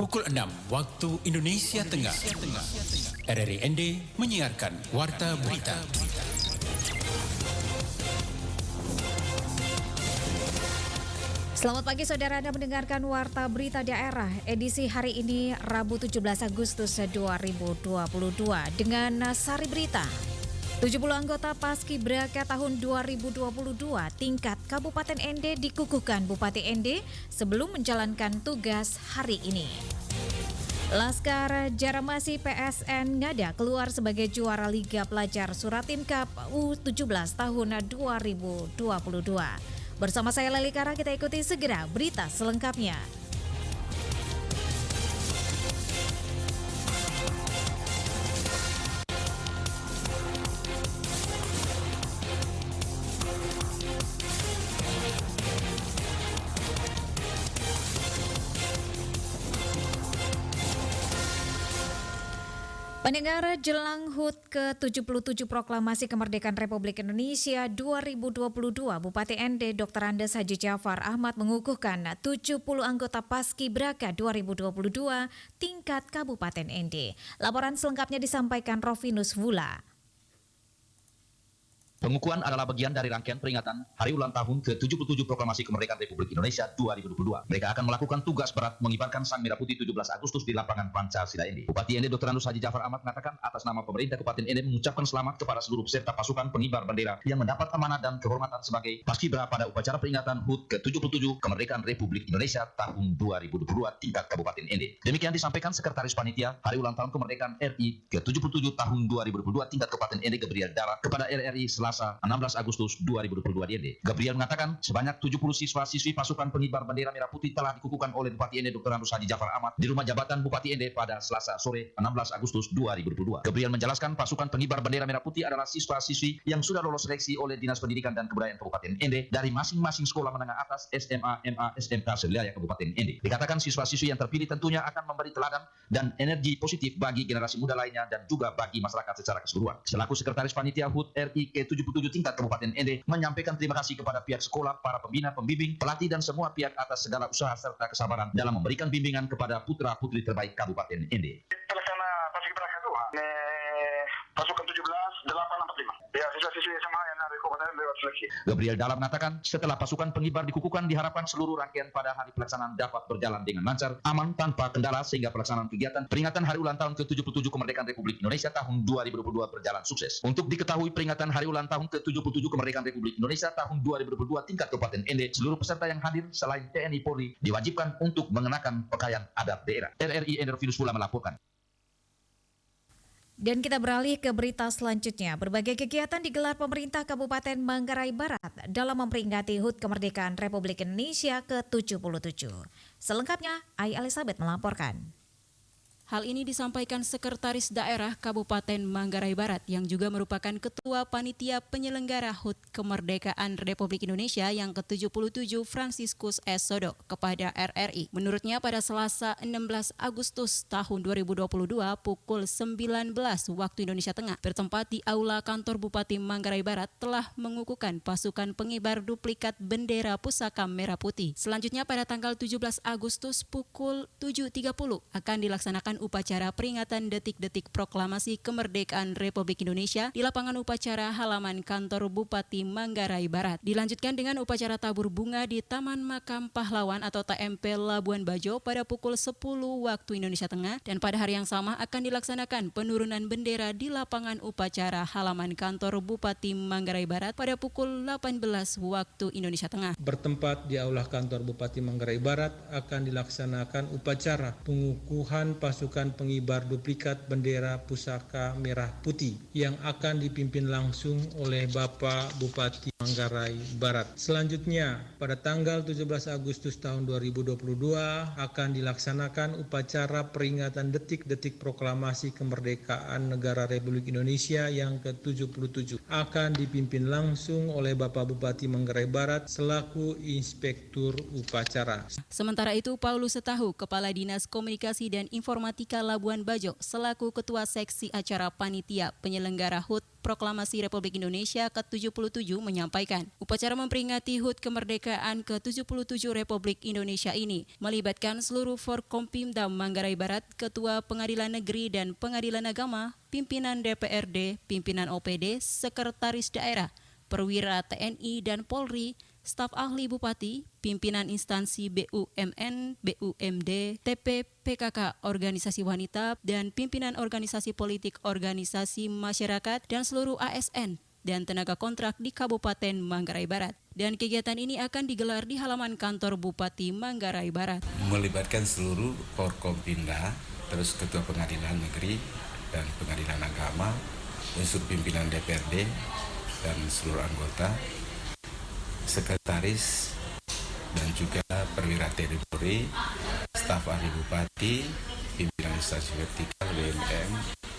Pukul 6 waktu Indonesia Tengah. RRI ND menyiarkan Warta Berita. Selamat pagi saudara, Anda mendengarkan Warta Berita Daerah edisi hari ini Rabu 17 Agustus 2022 dengan sari berita. 70 anggota Paskibraka tahun 2022 tingkat Kabupaten ND dikukuhkan Bupati ND sebelum menjalankan tugas hari ini. Laskar Jaramasi PSN Ngada keluar sebagai juara Liga Pelajar Suratin Cup U17 tahun 2022. Bersama saya Leli Kara, kita ikuti segera berita selengkapnya. Pendengar, jelang HUT ke-77 Proklamasi Kemerdekaan Republik Indonesia 2022, Bupati ND Dr. Andes Haji Jafar Ahmad mengukuhkan 70 anggota Paskibraka 2022 tingkat Kabupaten ND. Laporan selengkapnya disampaikan Rovinus Vula. Pengukuhan adalah bagian dari rangkaian peringatan Hari Ulang Tahun ke-77 Proklamasi Kemerdekaan Republik Indonesia 2022. Mereka akan melakukan tugas berat mengibarkan Sang Merah Putih 17 Agustus di lapangan Pancasila ND. Bupati ND Dr. Andes Haji Jafar Ahmad mengatakan atas nama pemerintah Kabupaten ND mengucapkan selamat kepada seluruh peserta pasukan pengibar bendera yang mendapat amanah dan kehormatan sebagai Paskibra pada upacara peringatan HUT ke-77 Kemerdekaan Republik Indonesia tahun 2022 tingkat Kabupaten ND. Demikian disampaikan Sekretaris Panitia Hari Ulang Tahun Kemerdekaan RI ke-77 tahun 2022 tingkat Kabupaten ND Gabriel Dara kepada RRI Selasa 16 Agustus 2022 di ND. Gabriel mengatakan sebanyak 70 siswa-siswi pasukan pengibar bendera merah putih telah dikukuhkan oleh Bupati ND Dr. Andes Haji Jafar Ahmad di rumah jabatan Bupati ND pada Selasa sore 16 Agustus 2022. Gabriel menjelaskan pasukan pengibar bendera merah putih adalah siswa-siswi yang sudah lolos seleksi oleh Dinas Pendidikan dan Kebudayaan Kabupaten ND dari masing-masing sekolah menengah atas SMA, MA, SMK sewilayah Kabupaten ND. Dikatakan siswa-siswi yang terpilih tentunya akan memberi teladan dan energi positif bagi generasi muda lainnya dan juga bagi masyarakat secara keseluruhan. Selaku Sekretaris Panitia HUT RI ke-77 tingkat Kabupaten ND menyampaikan terima kasih kepada pihak sekolah, para pembina, pembimbing, pelatih dan semua pihak atas segala usaha serta kesabaran dalam memberikan bimbingan kepada putra-putri terbaik Kabupaten ND. Pelaksana Paskibraka 2 pasukan 17 845. Ya, siswa-siswi SMA yang dari Kabupaten lewat seleksi. Gabriel Dala mengatakan setelah pasukan pengibar dikukuhkan diharapkan seluruh rangkaian pada hari pelaksanaan dapat berjalan dengan lancar, aman, tanpa kendala sehingga pelaksanaan kegiatan peringatan Hari Ulang Tahun ke-77 Kemerdekaan Republik Indonesia tahun 2022 berjalan sukses. Untuk diketahui peringatan Hari Ulang Tahun ke-77 Kemerdekaan Republik Indonesia tahun 2022 tingkat Kabupaten ND, seluruh peserta yang hadir selain TNI Polri diwajibkan untuk mengenakan pakaian adat daerah. RRI ND Rovinus Pula melaporkan. Dan kita beralih ke berita selanjutnya. Berbagai kegiatan digelar pemerintah Kabupaten Manggarai Barat dalam memperingati HUT Kemerdekaan Republik Indonesia ke-77. Selengkapnya, Ai Elizabeth melaporkan. Hal ini disampaikan Sekretaris Daerah Kabupaten Manggarai Barat yang juga merupakan Ketua Panitia Penyelenggara HUT Kemerdekaan Republik Indonesia yang ke-77 Franciscus S. Sodo kepada RRI. Menurutnya pada Selasa 16 Agustus tahun 2022 pukul 19 waktu Indonesia Tengah bertempat di Aula Kantor Bupati Manggarai Barat telah mengukuhkan pasukan pengibar duplikat bendera pusaka merah putih. Selanjutnya pada tanggal 17 Agustus pukul 7.30 akan dilaksanakan upacara peringatan detik-detik proklamasi kemerdekaan Republik Indonesia di lapangan upacara halaman kantor Bupati Manggarai Barat. Dilanjutkan dengan upacara tabur bunga di Taman Makam Pahlawan atau TMP Labuan Bajo pada pukul 10 waktu Indonesia Tengah, dan pada hari yang sama akan dilaksanakan penurunan bendera di lapangan upacara halaman kantor Bupati Manggarai Barat pada pukul 18 waktu Indonesia Tengah. Bertempat di aula kantor Bupati Manggarai Barat akan dilaksanakan upacara pengukuhan pasukan pengibar duplikat bendera pusaka merah putih yang akan dipimpin langsung oleh Bapak Bupati Manggarai Barat. Selanjutnya, pada tanggal 17 Agustus tahun 2022 akan dilaksanakan upacara peringatan detik-detik proklamasi kemerdekaan negara Republik Indonesia yang ke-77. Akan dipimpin langsung oleh Bapak Bupati Manggarai Barat selaku Inspektur Upacara. Sementara itu, Paulus Setahu, Kepala Dinas Komunikasi dan Informasi Gramatika Labuan Bajo selaku Ketua Seksi Acara Panitia Penyelenggara HUT Proklamasi Republik Indonesia ke-77 menyampaikan, upacara memperingati HUT kemerdekaan ke-77 Republik Indonesia ini melibatkan seluruh Forkompimda Manggarai Barat, Ketua Pengadilan Negeri dan Pengadilan Agama, pimpinan DPRD, pimpinan OPD, Sekretaris Daerah, Perwira TNI dan Polri, staf ahli Bupati, pimpinan instansi BUMN, BUMD, TP, PKK, organisasi wanita, dan pimpinan organisasi politik, organisasi masyarakat, dan seluruh ASN dan tenaga kontrak di Kabupaten Manggarai Barat. Dan kegiatan ini akan digelar di halaman kantor Bupati Manggarai Barat. Melibatkan seluruh Forkompimda, terus Ketua Pengadilan Negeri dan Pengadilan Agama, unsur pimpinan DPRD, dan seluruh anggota, sekretaris, dan juga perwira TNI Polri, staf ahli Bupati, pimpinan instansi vertikal, BUMN,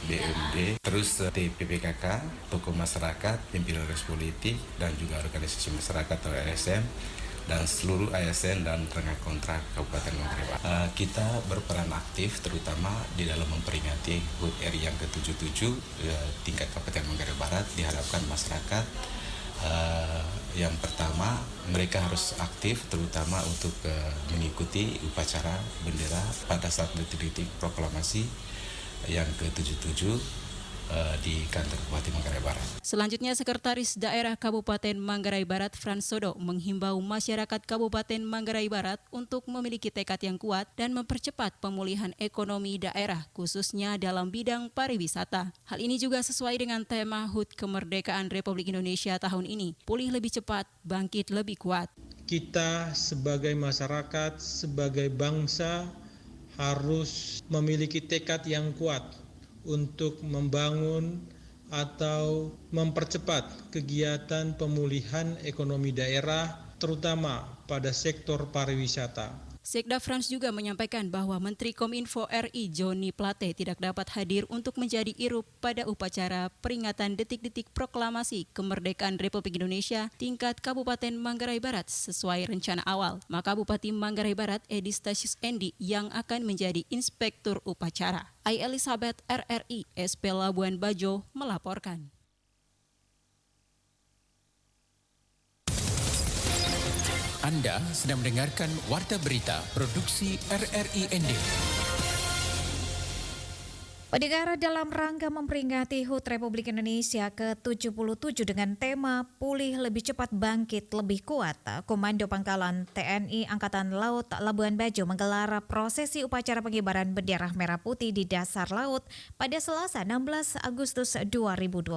BUMD, terus TPPKK, tokoh masyarakat, pimpinan organisasi politik, dan juga organisasi masyarakat atau ASN, dan seluruh ASN dan tenaga kontrak Kabupaten Manggarai Barat. Kita berperan aktif terutama di dalam memperingati HUT RI yang ke-77 tingkat Kabupaten Manggarai Barat. Diharapkan masyarakat yang pertama mereka harus aktif terutama untuk mengikuti upacara bendera pada saat detik-detik proklamasi yang ke-77 di kantor Bupati Manggarai Barat. Selanjutnya, Sekretaris Daerah Kabupaten Manggarai Barat Frans Sodo menghimbau masyarakat Kabupaten Manggarai Barat untuk memiliki tekad yang kuat dan mempercepat pemulihan ekonomi daerah khususnya dalam bidang pariwisata. Hal ini juga sesuai dengan tema HUT Kemerdekaan Republik Indonesia tahun ini, pulih lebih cepat, bangkit lebih kuat. Kita sebagai masyarakat, sebagai bangsa harus memiliki tekad yang kuat untuk membangun atau mempercepat kegiatan pemulihan ekonomi daerah, terutama pada sektor pariwisata. Sekda Frans juga menyampaikan bahwa Menteri Kominfo RI Joni Plate tidak dapat hadir untuk menjadi irup pada upacara peringatan detik-detik proklamasi kemerdekaan Republik Indonesia tingkat Kabupaten Manggarai Barat sesuai rencana awal. Maka Bupati Manggarai Barat Edi Stasius Endi yang akan menjadi inspektur upacara. I Elizabeth RRI SP Labuan Bajo melaporkan. Anda sedang mendengarkan Warta Berita Produksi RRI ND. Pendengar, dalam rangka memperingati HUT Republik Indonesia ke-77 dengan tema Pulih Lebih Cepat Bangkit Lebih Kuat, Komando Pangkalan TNI Angkatan Laut Labuan Bajo menggelar prosesi upacara pengibaran bendera merah putih di dasar laut pada Selasa 16 Agustus 2022.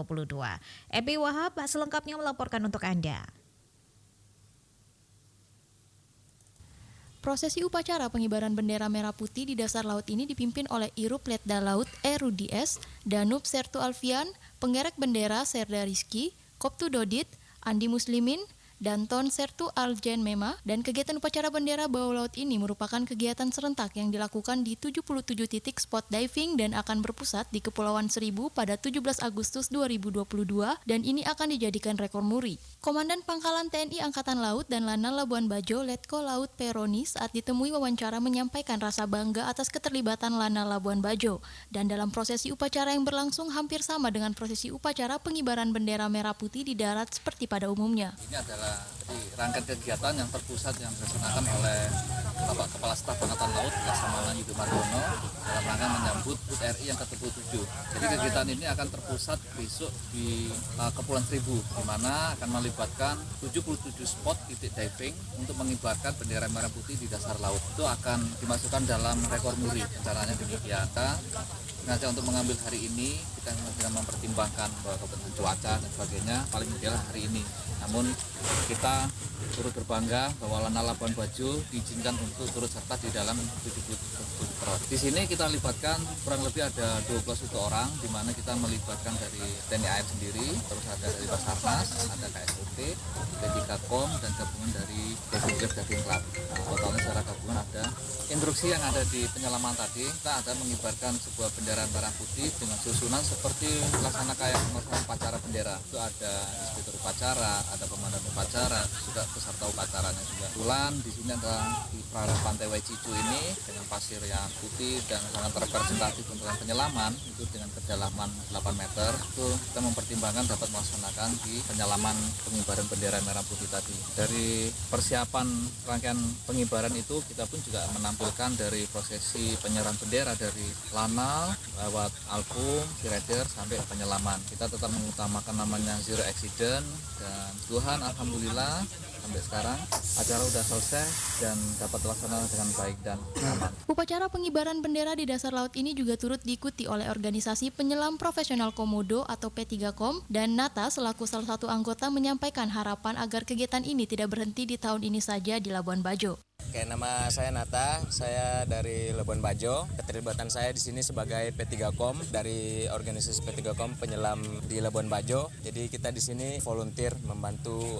Ebi Wahab selengkapnya melaporkan untuk Anda. Prosesi upacara pengibaran bendera merah putih di dasar laut ini dipimpin oleh Irup Letda Laut Rudi S, Danub Sertu Alfian, Penggerek Bendera Serda Rizky, Koptu Dodit, Andi Muslimin, Danton Sertu Aljen Mema, dan kegiatan upacara bendera bawah laut ini merupakan kegiatan serentak yang dilakukan di 77 titik spot diving dan akan berpusat di Kepulauan Seribu pada 17 Agustus 2022 dan ini akan dijadikan rekor muri. Komandan Pangkalan TNI Angkatan Laut dan Lanal Labuan Bajo, Letko Laut Peroni saat ditemui wawancara menyampaikan rasa bangga atas keterlibatan Lanal Labuan Bajo dan dalam prosesi upacara yang berlangsung hampir sama dengan prosesi upacara pengibaran bendera merah putih di darat seperti pada umumnya. Ini adalah rangkaian kegiatan yang terpusat yang dilaksanakan oleh Bapak Kepala Staf Angkatan Laut Laksamana Yudo Margono dalam rangka menyambut HUT RI yang ke-77. Jadi kegiatan ini akan terpusat besok di Kepulauan Seribu, di mana akan melibatkan 77 spot titik diving untuk mengibarkan bendera merah putih di dasar laut. Itu akan dimasukkan dalam rekor muri, rencananya demikian. Sengaja untuk mengambil hari ini, kita sedang mempertimbangkan kebutuhan cuaca dan sebagainya, paling ideal hari ini. Namun kita turut berbangga bahwa Lanal Labuan Bajo diizinkan untuk turut serta di dalam 77 pro. Di sini kita libatkan kurang lebih ada 21 orang, di mana kita melibatkan dari TNI AR sendiri, terus ada dari Basarnas, ada KSOT, P3Kom, dan gabungan dari Diving Club Diving Club. Totalnya secara gabungan ada instruksi yang ada di penyelaman tadi, kita ada mengibarkan sebuah bendera bendera merah putih dengan susunan seperti laksana kayak upacara bendera. Itu ada inspektur upacara, ada komandan upacara, juga peserta upacaranya juga. Kebetulan di sini adalah di perairan Pantai Waicicu ini dengan pasir yang putih dan sangat representatif untuk penyelaman, itu dengan kedalaman 8 meter. Itu kita mempertimbangkan dapat melaksanakan di penyelaman pengibaran bendera merah putih tadi. Dari persiapan rangkaian pengibaran itu kita pun juga menampilkan dari prosesi penyerahan bendera dari lanal lewat alpung, rider sampai penyelaman. Kita tetap mengutamakan namanya zero accident dan Tuhan alhamdulillah sampai sekarang acara sudah selesai dan dapat dilaksanakan dengan baik dan aman. Upacara pengibaran bendera di dasar laut ini juga turut diikuti oleh organisasi penyelam profesional Komodo atau P3KOM, dan Nata selaku salah satu anggota menyampaikan harapan agar kegiatan ini tidak berhenti di tahun ini saja di Labuan Bajo. Oke, nama saya Nata, saya dari Labuan Bajo. Keterlibatan saya di sini sebagai P3KOM dari organisasi P3KOM penyelam di Labuan Bajo. Jadi kita di sini volunteer membantu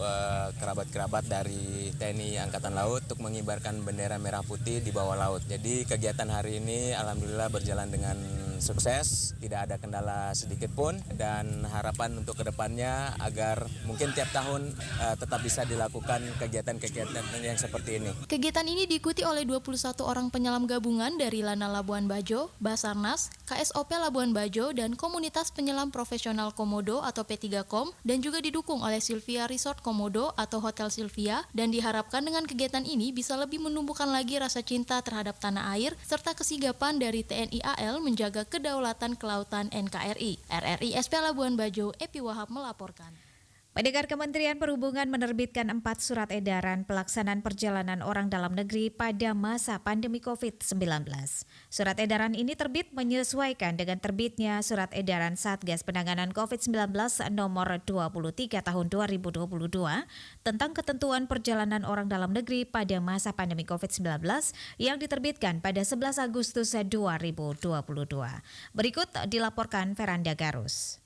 kerabat-kerabat dari TNI Angkatan Laut untuk mengibarkan bendera merah putih di bawah laut. Jadi kegiatan hari ini alhamdulillah berjalan dengan sukses, tidak ada kendala sedikit pun, dan harapan untuk kedepannya agar mungkin tiap tahun tetap bisa dilakukan kegiatan-kegiatan yang seperti ini. Kegiatan ini diikuti oleh 21 orang penyelam gabungan dari Lanal Labuan Bajo, Basarnas, KSOP Labuan Bajo, dan komunitas penyelam profesional Komodo atau P3KOM, dan juga didukung oleh Sylvia Resort Komodo atau Hotel Sylvia, dan diharapkan dengan kegiatan ini bisa lebih menumbuhkan lagi rasa cinta terhadap tanah air, serta kesigapan dari TNI AL menjaga kedaulatan kelautan NKRI. RRI SP Labuan Bajo, Epi Wahab melaporkan. Pendengar, Kementerian Perhubungan menerbitkan 4 surat edaran pelaksanaan perjalanan orang dalam negeri pada masa pandemi COVID-19. Surat edaran ini terbit menyesuaikan dengan terbitnya Surat Edaran Satgas Penanganan COVID-19 nomor 23 tahun 2022 tentang ketentuan perjalanan orang dalam negeri pada masa pandemi COVID-19 yang diterbitkan pada 11 Agustus 2022. Berikut dilaporkan Veranda Garus.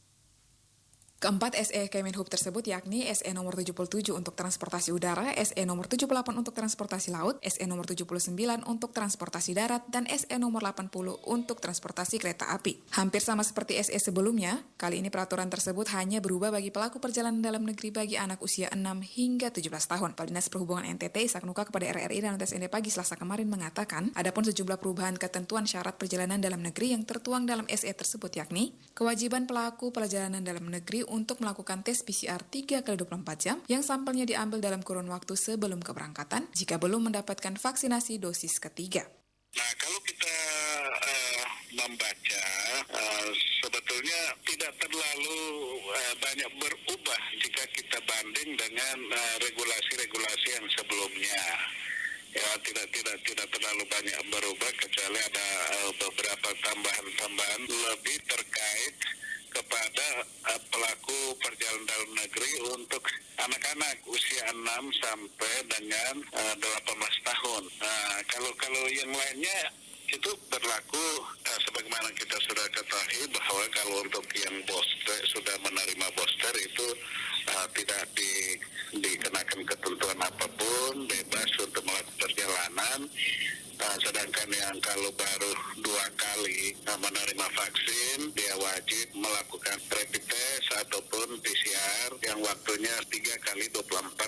Keempat SE Kemenhub tersebut yakni SE nomor 77 untuk transportasi udara, SE nomor 78 untuk transportasi laut, SE nomor 79 untuk transportasi darat, dan SE nomor 80 untuk transportasi kereta api. Hampir sama seperti SE sebelumnya, kali ini peraturan tersebut hanya berubah bagi pelaku perjalanan dalam negeri bagi anak usia 6 hingga 17 tahun. Kepala Dinas Perhubungan NTT Ishak Nuka kepada RRI dan TSND pagi Selasa kemarin mengatakan, adapun sejumlah perubahan ketentuan syarat perjalanan dalam negeri yang tertuang dalam SE tersebut yakni kewajiban pelaku perjalanan dalam negeri untuk melakukan tes PCR 3x24 jam yang sampelnya diambil dalam kurun waktu sebelum keberangkatan jika belum mendapatkan vaksinasi dosis ketiga. Nah, kalau kita membaca, sebetulnya tidak terlalu banyak berubah jika kita banding dengan regulasi-regulasi yang sebelumnya. Ya, tidak terlalu banyak berubah kecuali ada beberapa tambahan lebih terkait kepada pelaku perjalanan dalam negeri untuk anak-anak usia 6 sampai dengan 18 tahun. Nah, kalau yang lainnya itu berlaku sebagaimana kita sudah ketahui bahwa kalau untuk yang booster sudah menerima booster itu tidak dikenakan ketentuan apapun, bebas untuk melakukan perjalanan. Sedangkan yang kalau baru 2 kali menerima vaksin, dia wajib melakukan rapid test ataupun PCR yang waktunya 3x24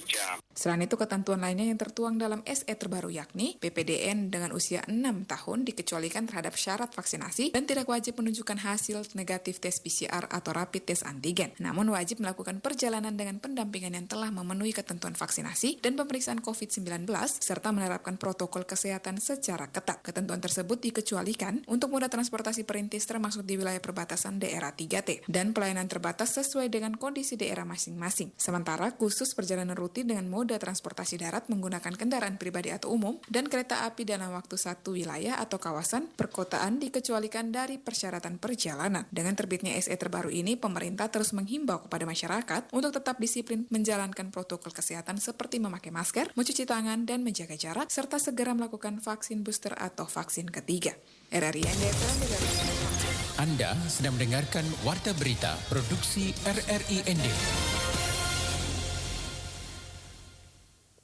jam. Selain itu, ketentuan lainnya yang tertuang dalam SE terbaru yakni PPDN dengan usia 6 tahun dikecualikan terhadap syarat vaksinasi dan tidak wajib menunjukkan hasil negatif tes PCR atau rapid test antigen. Namun wajib melakukan perjalanan dengan pendampingan yang telah memenuhi ketentuan vaksinasi dan pemeriksaan COVID-19 serta menerapkan protokol kesehatan secara ketat. Ketentuan tersebut dikecualikan untuk moda transportasi perintis termasuk di wilayah perbatasan daerah 3T dan pelayanan terbatas sesuai dengan kondisi daerah masing-masing. Sementara khusus perjalanan rutin dengan moda transportasi darat menggunakan kendaraan pribadi atau umum dan kereta api dalam waktu satu wilayah atau kawasan perkotaan dikecualikan dari persyaratan perjalanan. Dengan terbitnya SE terbaru ini, pemerintah terus menghimbau kepada masyarakat untuk tetap disiplin menjalankan protokol kesehatan seperti memakai masker, mencuci tangan, dan menjaga jarak, serta segera melakukan vaksin booster atau vaksin ketiga. RRI ND. Anda sedang mendengarkan Warta Berita Produksi RRI ND.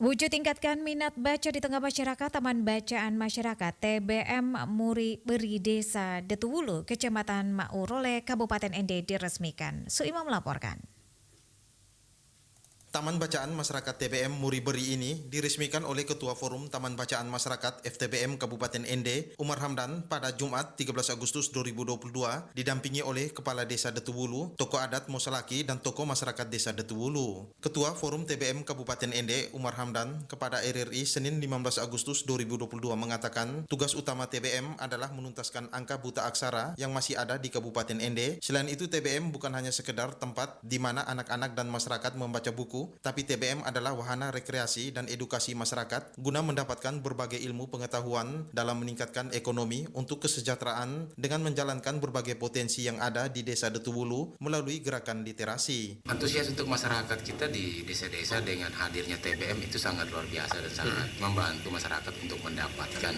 Wujud tingkatkan minat baca di tengah masyarakat, Taman Bacaan Masyarakat TBM Muri Beri Desa Detuwulu, Kecamatan Maurole, Kabupaten Ende diresmikan. Suima melaporkan. Taman Bacaan Masyarakat TBM Muri Beri ini diresmikan oleh Ketua Forum Taman Bacaan Masyarakat FTBM Kabupaten Ende, Umar Hamdan, pada Jumat 13 Agustus 2022, didampingi oleh Kepala Desa Detuwulu, tokoh adat Mosalaki, dan tokoh masyarakat Desa Detuwulu. Ketua Forum TBM Kabupaten Ende, Umar Hamdan, kepada RRI Senin 15 Agustus 2022 mengatakan, tugas utama TBM adalah menuntaskan angka buta aksara yang masih ada di Kabupaten Ende. Selain itu, TBM bukan hanya sekedar tempat di mana anak-anak dan masyarakat membaca buku, tapi TBM adalah wahana rekreasi dan edukasi masyarakat guna mendapatkan berbagai ilmu pengetahuan dalam meningkatkan ekonomi untuk kesejahteraan dengan menjalankan berbagai potensi yang ada di Desa Detuwulu melalui gerakan literasi. Antusias untuk masyarakat kita di desa-desa dengan hadirnya TBM itu sangat luar biasa dan sangat membantu masyarakat untuk mendapatkan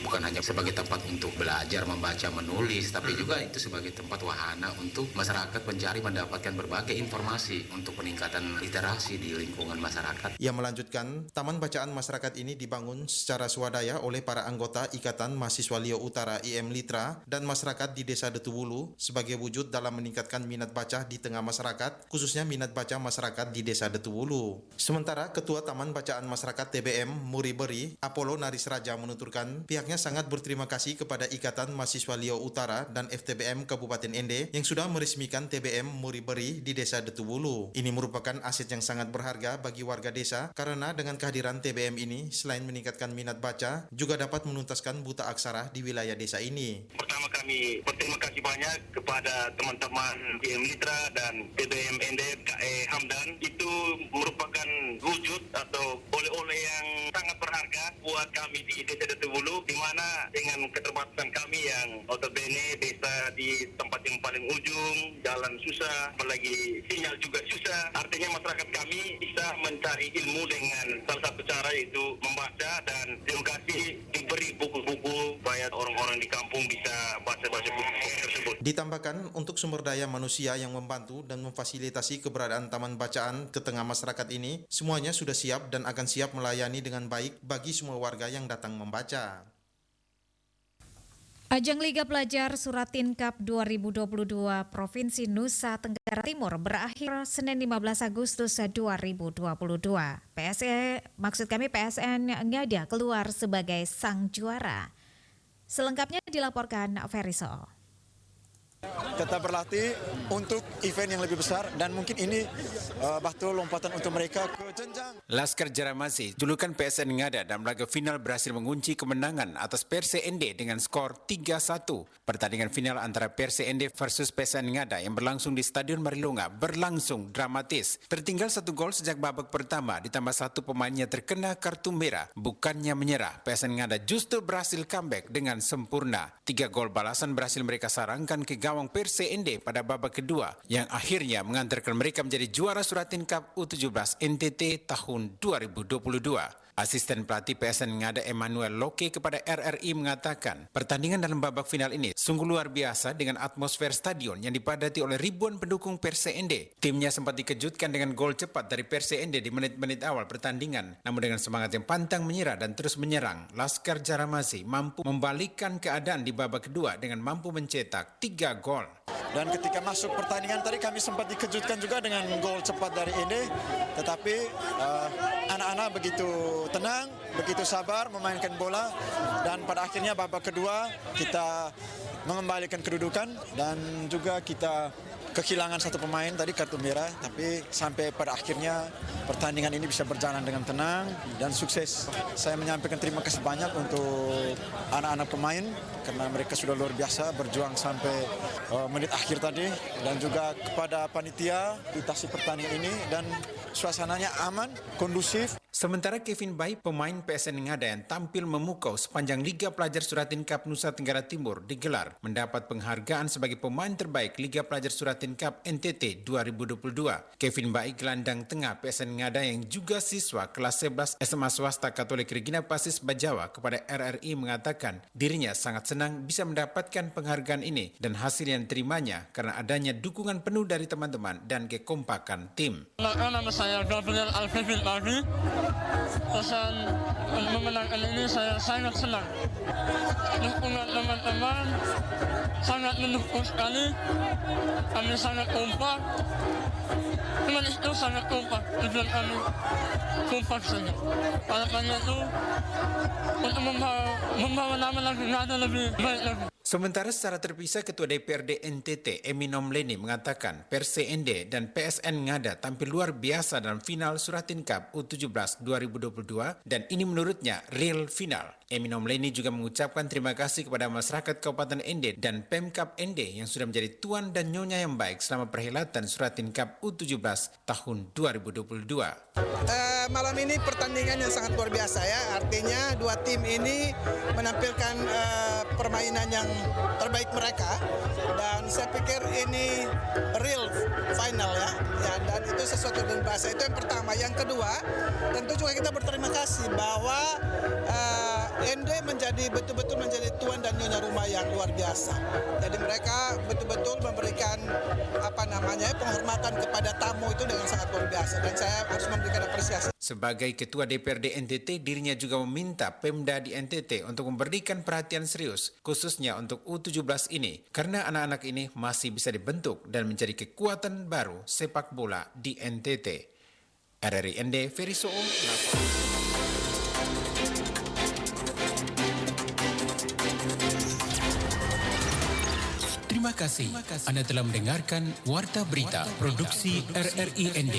bukan hanya sebagai tempat untuk belajar, membaca, menulis, tapi juga itu sebagai tempat wahana untuk masyarakat mencari mendapatkan berbagai informasi untuk peningkatan literasi di lingkungan masyarakat. Ia melanjutkan, Taman Bacaan Masyarakat ini dibangun secara swadaya oleh para anggota Ikatan Mahasiswa Riau Utara IM Litra dan masyarakat di Desa Detuwulu sebagai wujud dalam meningkatkan minat baca di tengah masyarakat, khususnya minat baca masyarakat di Desa Detuwulu. Sementara Ketua Taman Bacaan Masyarakat TBM Muri Beri, Apollo Naris Raja menuturkan, pihaknya sangat berterima kasih kepada Ikatan Mahasiswa Riau Utara dan FTBM Kabupaten Ende yang sudah meresmikan TBM Muri Beri di Desa Detuwulu. Ini merupakan aset yang sangat berharga bagi warga desa karena dengan kehadiran TBM ini selain meningkatkan minat baca juga dapat menuntaskan buta aksara di wilayah desa ini. Pertama kami berterima kasih banyak kepada teman-teman IM Litra dan TBM Ende KE Hamdan. Itu merupakan wujud atau oleh-oleh yang sangat berharga buat kami di Desa Detuwulu, di mana dengan keterbatasan kami yang notabene desa di tempat yang paling ujung, jalan susah, apalagi sinyal juga susah. Artinya masyarakat kami bisa mencari ilmu dengan salah satu cara yaitu membaca dan edukasi, diberi buku-buku supaya orang-orang di kampung bisa baca-baca buku tersebut. Ditambahkan untuk sumber daya manusia yang membantu dan memfasilitasi keberadaan taman bacaan ke tengah masyarakat ini, semuanya sudah siap dan akan siap melayani dengan baik bagi semua warga yang datang membaca. Ajang Liga Pelajar Suratin Cup 2022 Provinsi Nusa Tenggara Timur berakhir Senin 15 Agustus 2022. PSN Ngada keluar sebagai sang juara. Selengkapnya dilaporkan Ferisol. Tetap berlatih untuk event yang lebih besar dan mungkin ini batu lompatan untuk mereka ke jenjang. Laskar Jaramasi, julukan PSN Ngada dalam laga final berhasil mengunci kemenangan atas PSND dengan skor 3-1. Pertandingan final antara PSND versus PSN Ngada yang berlangsung di Stadion Marilonga berlangsung dramatis. Tertinggal 1 gol sejak babak pertama ditambah 1 pemainnya terkena kartu merah. Bukannya menyerah, PSN Ngada justru berhasil comeback dengan sempurna. 3 gol balasan berhasil mereka sarangkan ke gawang PSND pada babak kedua yang akhirnya mengantarkan mereka menjadi juara Suratin Cup U17 NTT tahun 2022. Asisten pelatih PSN Ngada Emmanuel Loke kepada RRI mengatakan, pertandingan dalam babak final ini sungguh luar biasa dengan atmosfer stadion yang dipadati oleh ribuan pendukung PSND. Timnya sempat dikejutkan dengan gol cepat dari PSND di menit-menit awal pertandingan. Namun dengan semangat yang pantang menyerah dan terus menyerang, Laskar Jaramasi mampu membalikkan keadaan di babak kedua dengan mampu mencetak 3 gol. Dan ketika masuk pertandingan tadi kami sempat dikejutkan juga dengan gol cepat dari Ende, tetapi anak-anak begitu tenang, begitu sabar memainkan bola dan pada akhirnya babak kedua kita mengembalikan kedudukan dan juga kita kehilangan 1 pemain tadi kartu merah, tapi sampai pada akhirnya pertandingan ini bisa berjalan dengan tenang dan sukses. Saya menyampaikan terima kasih banyak untuk anak-anak pemain karena mereka sudah luar biasa berjuang sampai menit akhir tadi dan juga kepada panitia ditasi pertandingan ini dan suasananya aman, kondusif. Sementara Kevin Bai, pemain PSN Ngada yang tampil memukau sepanjang Liga Pelajar Suratin Cup Nusa Tenggara Timur digelar, mendapat penghargaan sebagai pemain terbaik Liga Pelajar Suratin Cup NTT 2022. Kevin Bai, gelandang tengah PSN Ngada yang juga siswa kelas 11 SMA Swasta Katolik Regina Pacis Bajawa kepada RRI mengatakan dirinya sangat senang bisa mendapatkan penghargaan ini dan hasil yang terimanya karena adanya dukungan penuh dari teman-teman dan kekompakan tim. Nama saya Gabriel Alfred Bagi. pesan memenangkan ini saya sangat senang. Dukungan teman-teman sangat mendukung sekali. Kami sangat kompak. Teman itu sangat kompak. Tujuan kami kompak saja. Harapannya itu untuk membawa nama lagi ada lebih baik lagi. Sementara secara terpisah, Ketua DPRD NTT Eminom Leni mengatakan Perse ND dan PSN Ngada tampil luar biasa dalam final Suratin Cup U17 2022 dan ini menurutnya real final. Eminom Leni juga mengucapkan terima kasih kepada masyarakat Kabupaten ND dan Pemkab ND yang sudah menjadi tuan dan nyonya yang baik selama perhelatan Suratin Cup U17 tahun 2022. Malam ini pertandingan yang sangat luar biasa ya, artinya dua tim ini menampilkan permainan yang terbaik mereka dan saya pikir ini real final ya, dan itu sesuatu dan bahasa itu yang pertama. Yang kedua, tentu juga kita berterima kasih bahwa ND betul-betul menjadi tuan dan nyonya rumah yang luar biasa. Jadi mereka betul-betul memberikan penghormatan kepada tamu itu dengan sangat luar biasa dan saya harus memberikan apresiasi. Sebagai Ketua DPRD NTT, dirinya juga meminta Pemda di NTT untuk memberikan perhatian serius, khususnya untuk U17 ini, karena anak-anak ini masih bisa dibentuk dan menjadi kekuatan baru sepak bola di NTT. RRI ND, Ferry Soo, Terima kasih. Anda telah mendengarkan Warta Berita Produksi RRI ND.